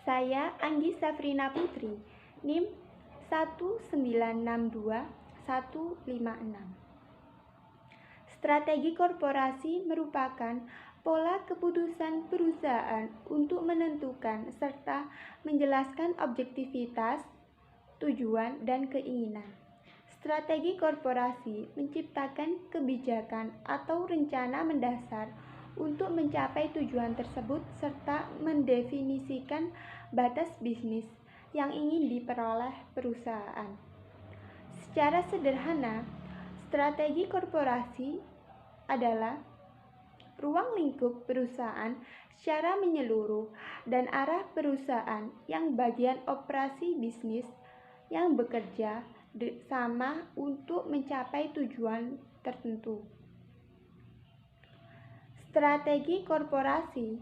Saya Anggi Safrina Putri, NIM 1962156. Strategi korporasi merupakan pola keputusan perusahaan untuk menentukan serta menjelaskan objektivitas, tujuan, dan keinginan. Strategi korporasi menciptakan kebijakan atau rencana mendasar untuk mencapai tujuan tersebut serta mendefinisikan batas bisnis yang ingin diperoleh perusahaan. Secara sederhana, strategi korporasi adalah ruang lingkup perusahaan secara menyeluruh dan arah perusahaan yang bagian operasi bisnis yang bekerja sama untuk mencapai tujuan tertentu. Strategi korporasi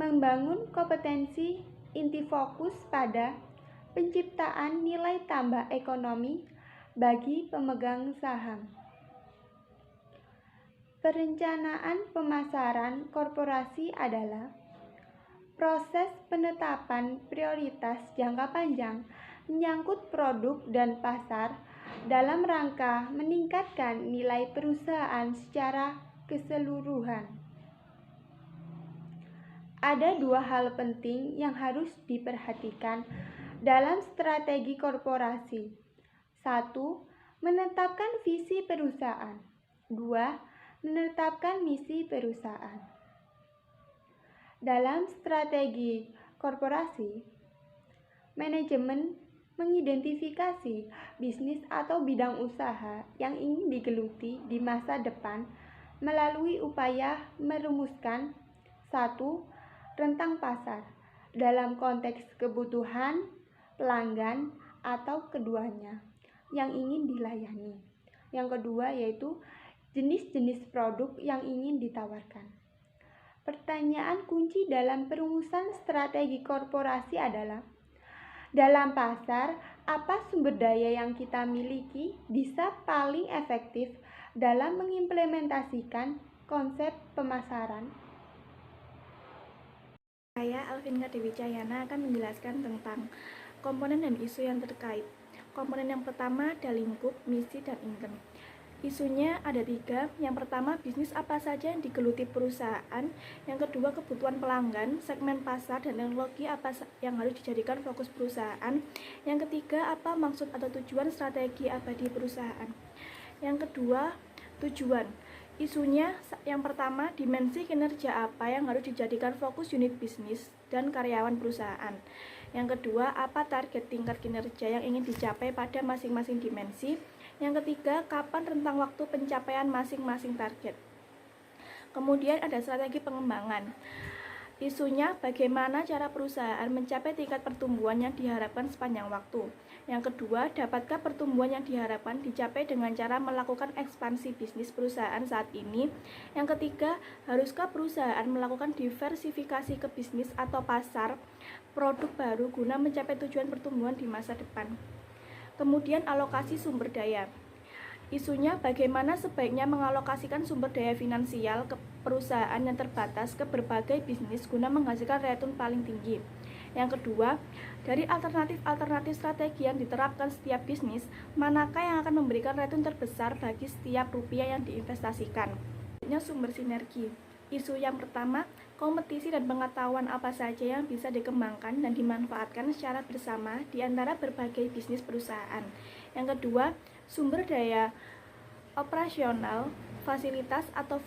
membangun kompetensi inti fokus pada penciptaan nilai tambah ekonomi bagi pemegang saham. Perencanaan pemasaran korporasi adalah proses penetapan prioritas jangka panjang menyangkut produk dan pasar dalam rangka meningkatkan nilai perusahaan secara keseluruhan. Ada dua hal penting yang harus diperhatikan dalam strategi korporasi. 1. Menetapkan visi perusahaan. 2. Menetapkan misi perusahaan. Dalam strategi korporasi, manajemen mengidentifikasi bisnis atau bidang usaha yang ingin digeluti di masa depan melalui upaya merumuskan 1. Rentang pasar dalam konteks kebutuhan pelanggan atau keduanya yang ingin dilayani. Yang kedua yaitu jenis-jenis produk yang ingin ditawarkan. Pertanyaan kunci dalam perumusan strategi korporasi adalah, dalam pasar, apa sumber daya yang kita miliki bisa paling efektif dalam mengimplementasikan konsep pemasaran? Saya Alvinka Dewi Cahyana akan menjelaskan tentang komponen dan isu yang terkait. Komponen yang pertama ada lingkup, misi, dan intent. Isunya ada 3. Yang pertama, bisnis apa saja yang digeluti perusahaan. Yang kedua, kebutuhan pelanggan, segmen pasar, dan teknologi apa yang harus dijadikan fokus perusahaan. Yang ketiga, apa maksud atau tujuan strategi abadi perusahaan. Yang kedua, tujuan. Isunya yang pertama, dimensi kinerja apa yang harus dijadikan fokus unit bisnis dan karyawan perusahaan. Yang kedua, apa target tingkat kinerja yang ingin dicapai pada masing-masing dimensi. Yang ketiga, kapan rentang waktu pencapaian masing-masing target. Kemudian ada strategi pengembangan. Isunya bagaimana cara perusahaan mencapai tingkat pertumbuhan yang diharapkan sepanjang waktu. Yang kedua, dapatkah pertumbuhan yang diharapkan dicapai dengan cara melakukan ekspansi bisnis perusahaan saat ini. Yang ketiga, haruskah perusahaan melakukan diversifikasi ke bisnis atau pasar produk baru guna mencapai tujuan pertumbuhan di masa depan. Kemudian alokasi sumber daya. Isunya bagaimana sebaiknya mengalokasikan sumber daya finansial ke perusahaan yang terbatas ke berbagai bisnis guna menghasilkan return paling tinggi. Yang kedua, dari alternatif strategi yang diterapkan setiap bisnis, manakah yang akan memberikan return terbesar bagi setiap rupiah yang diinvestasikan. Selanjutnya, sumber sinergi. Isu yang pertama, kompetisi dan pengetahuan apa saja yang bisa dikembangkan dan dimanfaatkan secara bersama di antara berbagai bisnis perusahaan. Yang kedua, sumber daya operasional, fasilitas atau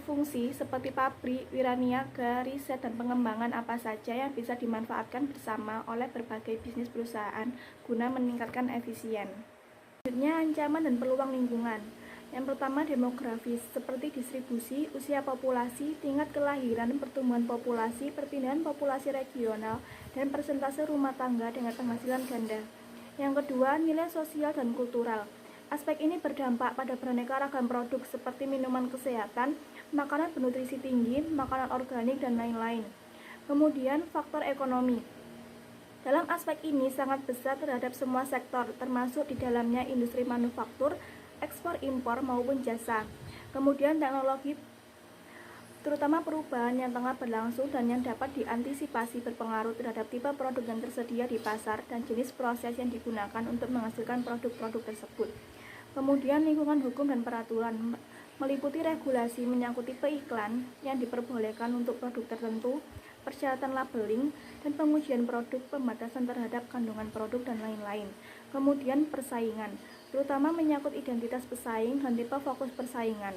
fungsi seperti pabrik, wiraniaga, riset, dan pengembangan apa saja yang bisa dimanfaatkan bersama oleh berbagai bisnis perusahaan guna meningkatkan efisien. Selanjutnya, ancaman dan peluang lingkungan. Yang pertama, demografis, seperti distribusi, usia populasi, tingkat kelahiran, pertumbuhan populasi, perpindahan populasi regional, dan persentase rumah tangga dengan penghasilan ganda. Yang kedua, nilai sosial dan kultural. Aspek ini berdampak pada beraneka ragam produk seperti minuman kesehatan, makanan bernutrisi tinggi, makanan organik, dan lain-lain. Kemudian, faktor ekonomi. Dalam aspek ini sangat besar terhadap semua sektor, termasuk di dalamnya industri manufaktur, ekspor impor maupun jasa. Kemudian teknologi terutama perubahan yang tengah berlangsung dan yang dapat diantisipasi berpengaruh terhadap tipe produk yang tersedia di pasar dan jenis proses yang digunakan untuk menghasilkan produk-produk tersebut. Kemudian lingkungan hukum dan peraturan meliputi regulasi menyangkut tipe iklan yang diperbolehkan untuk produk tertentu, persyaratan labeling, dan pengujian produk, pembatasan terhadap kandungan produk, dan lain-lain. Kemudian persaingan, terutama menyangkut identitas pesaing dan tipe fokus persaingan.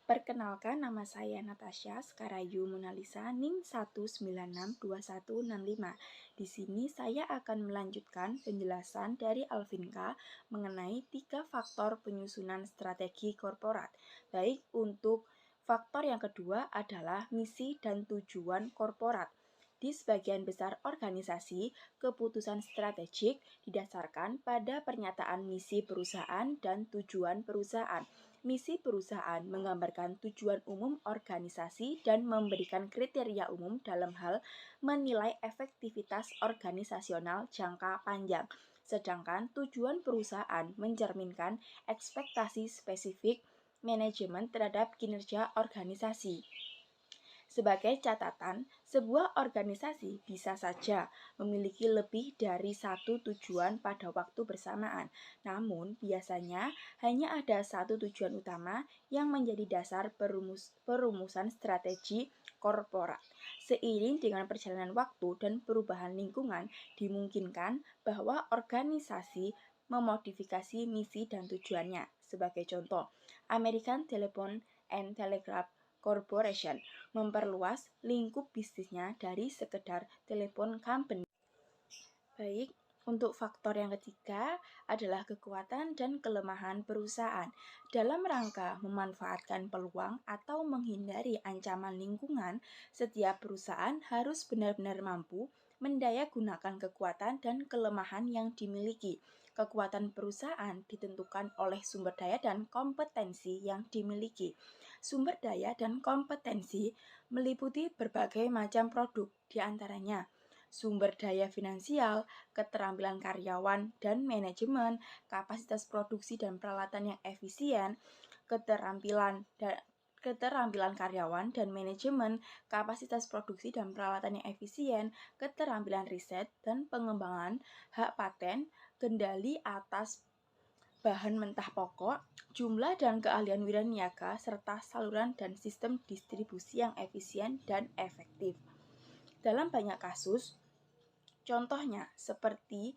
Perkenalkan, nama saya Natasha Skarayu Monalisa NIM 1962165. Di sini saya akan melanjutkan penjelasan dari Alvinka mengenai 3 faktor penyusunan strategi korporat. Baik, untuk faktor yang kedua adalah misi dan tujuan korporat. Di sebagian besar organisasi, keputusan strategik didasarkan pada pernyataan misi perusahaan dan tujuan perusahaan. Misi perusahaan menggambarkan tujuan umum organisasi dan memberikan kriteria umum dalam hal menilai efektivitas organisasional jangka panjang. Sedangkan tujuan perusahaan mencerminkan ekspektasi spesifik manajemen terhadap kinerja organisasi. Sebagai catatan, sebuah organisasi bisa saja memiliki lebih dari satu tujuan pada waktu bersamaan. Namun, biasanya hanya ada satu tujuan utama yang menjadi dasar perumusan strategi korporat. Seiring dengan perjalanan waktu dan perubahan lingkungan, dimungkinkan bahwa organisasi memodifikasi misi dan tujuannya. Sebagai contoh, American Telephone and Telegraph Corporation memperluas lingkup bisnisnya dari sekedar telepon company. Baik, untuk faktor yang ketiga adalah kekuatan dan kelemahan perusahaan. Dalam rangka memanfaatkan peluang atau menghindari ancaman lingkungan, setiap perusahaan harus benar-benar mampu mendayagunakan kekuatan dan kelemahan yang dimiliki. Kekuatan perusahaan ditentukan oleh sumber daya dan kompetensi yang dimiliki. Sumber daya dan kompetensi meliputi berbagai macam produk, diantaranya sumber daya finansial, keterampilan karyawan dan manajemen, kapasitas produksi dan peralatan yang efisien, keterampilan karyawan dan manajemen, kapasitas produksi dan peralatan yang efisien, keterampilan riset dan pengembangan, hak paten, kendali atas bahan mentah pokok, jumlah dan keahlian wiraniaga, serta saluran dan sistem distribusi yang efisien dan efektif. Dalam banyak kasus, contohnya seperti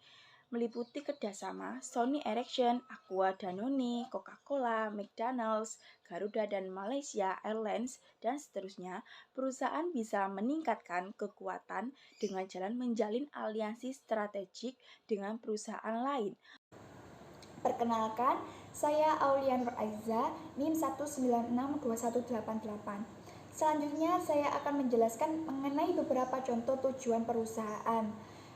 meliputi kerjasama Sony Ericsson, Aqua Danone, Coca-Cola, McDonald's, Garuda dan Malaysia Airlines, dan seterusnya, perusahaan bisa meningkatkan kekuatan dengan jalan menjalin aliansi strategik dengan perusahaan lain. Perkenalkan, saya Aulian Aiza, NIM 1962188. Selanjutnya, saya akan menjelaskan mengenai beberapa contoh tujuan perusahaan.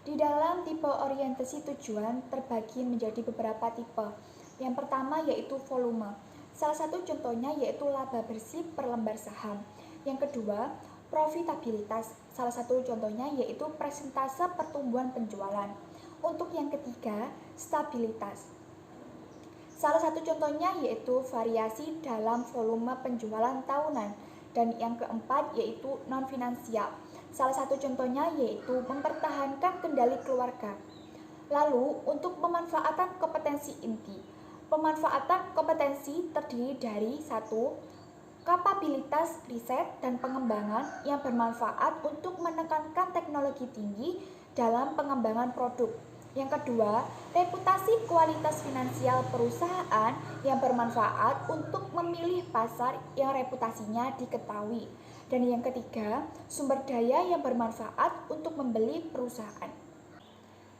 Di dalam tipe orientasi tujuan terbagi menjadi beberapa tipe. Yang pertama yaitu volume. Salah satu contohnya yaitu laba bersih per lembar saham. Yang kedua, profitabilitas. Salah satu contohnya yaitu persentase pertumbuhan penjualan. Untuk yang ketiga, stabilitas. Salah satu contohnya yaitu variasi dalam volume penjualan tahunan. Dan yang keempat yaitu non-finansial. Salah satu contohnya yaitu mempertahankan kendali keluarga. Lalu, untuk pemanfaatan kompetensi inti. Pemanfaatan kompetensi terdiri dari 1. Kapabilitas riset dan pengembangan yang bermanfaat untuk menekankan teknologi tinggi dalam pengembangan produk. Yang kedua, reputasi kualitas finansial perusahaan yang bermanfaat untuk memilih pasar yang reputasinya diketahui. Dan yang ketiga, sumber daya yang bermanfaat untuk membeli perusahaan.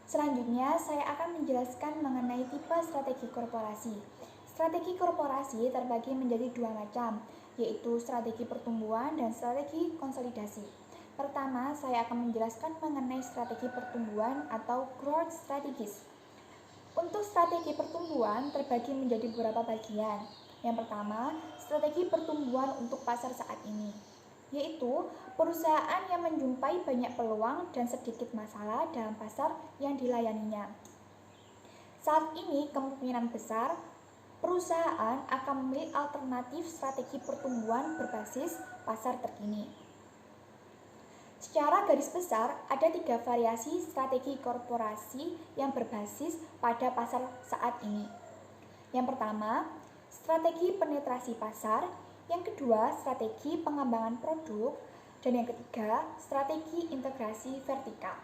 Selanjutnya, saya akan menjelaskan mengenai tipe strategi korporasi. Strategi korporasi terbagi menjadi 2 macam, yaitu strategi pertumbuhan dan strategi konsolidasi. Pertama, saya akan menjelaskan mengenai strategi pertumbuhan atau growth strategies. Untuk strategi pertumbuhan terbagi menjadi beberapa bagian. Yang pertama, strategi pertumbuhan untuk pasar saat ini, yaitu perusahaan yang menjumpai banyak peluang dan sedikit masalah dalam pasar yang dilayaninya. Saat ini kemungkinan besar Perusahaan akan memilih alternatif strategi pertumbuhan berbasis pasar terkini. Secara garis besar, ada 3 variasi strategi korporasi yang berbasis pada pasar saat ini. Yang pertama, strategi penetrasi pasar. Yang kedua, strategi pengembangan produk. Dan yang ketiga, strategi integrasi vertikal.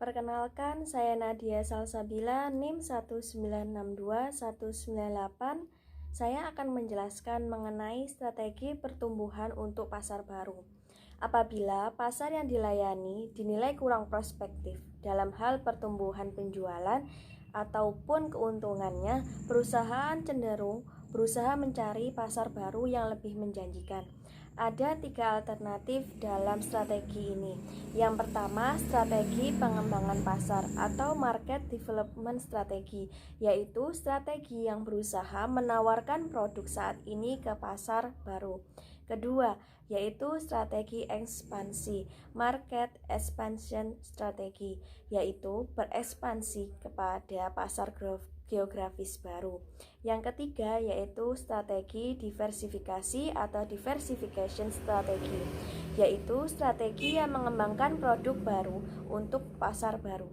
Perkenalkan, saya Nadia Salsabila, NIM 1962198. Saya akan menjelaskan mengenai strategi pertumbuhan untuk pasar baru. Apabila pasar yang dilayani dinilai kurang prospektif dalam hal pertumbuhan penjualan ataupun keuntungannya, perusahaan cenderung berusaha mencari pasar baru yang lebih menjanjikan. Ada 3 alternatif dalam strategi ini. Yang pertama, strategi pengembangan pasar atau market development strategy, yaitu strategi yang berusaha menawarkan produk saat ini ke pasar baru. Kedua, yaitu strategi ekspansi, market expansion strategy, yaitu berekspansi kepada pasar geografis baru. Yang ketiga yaitu strategi diversifikasi atau diversification strategy, yaitu strategi yang mengembangkan produk baru untuk pasar baru.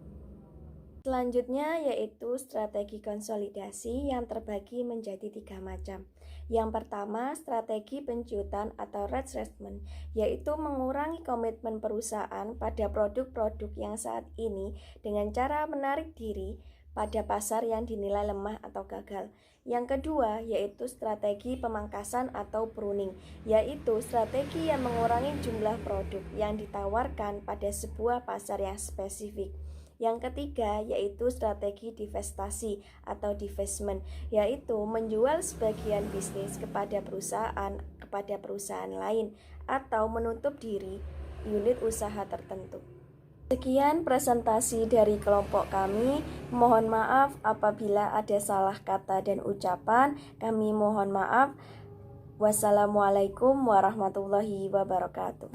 Selanjutnya yaitu strategi konsolidasi yang terbagi menjadi 3 macam. Yang pertama, strategi pencutan atau retrenchment, yaitu mengurangi komitmen perusahaan pada produk-produk yang saat ini dengan cara menarik diri pada pasar yang dinilai lemah atau gagal. Yang kedua yaitu strategi pemangkasan atau pruning, yaitu strategi yang mengurangi jumlah produk yang ditawarkan pada sebuah pasar yang spesifik. Yang ketiga yaitu strategi divestasi atau divestment, yaitu menjual sebagian bisnis kepada perusahaan lain atau menutup diri unit usaha tertentu. Sekian presentasi dari kelompok kami. Mohon maaf apabila ada salah kata dan ucapan. Kami mohon maaf. Wassalamualaikum warahmatullahi wabarakatuh.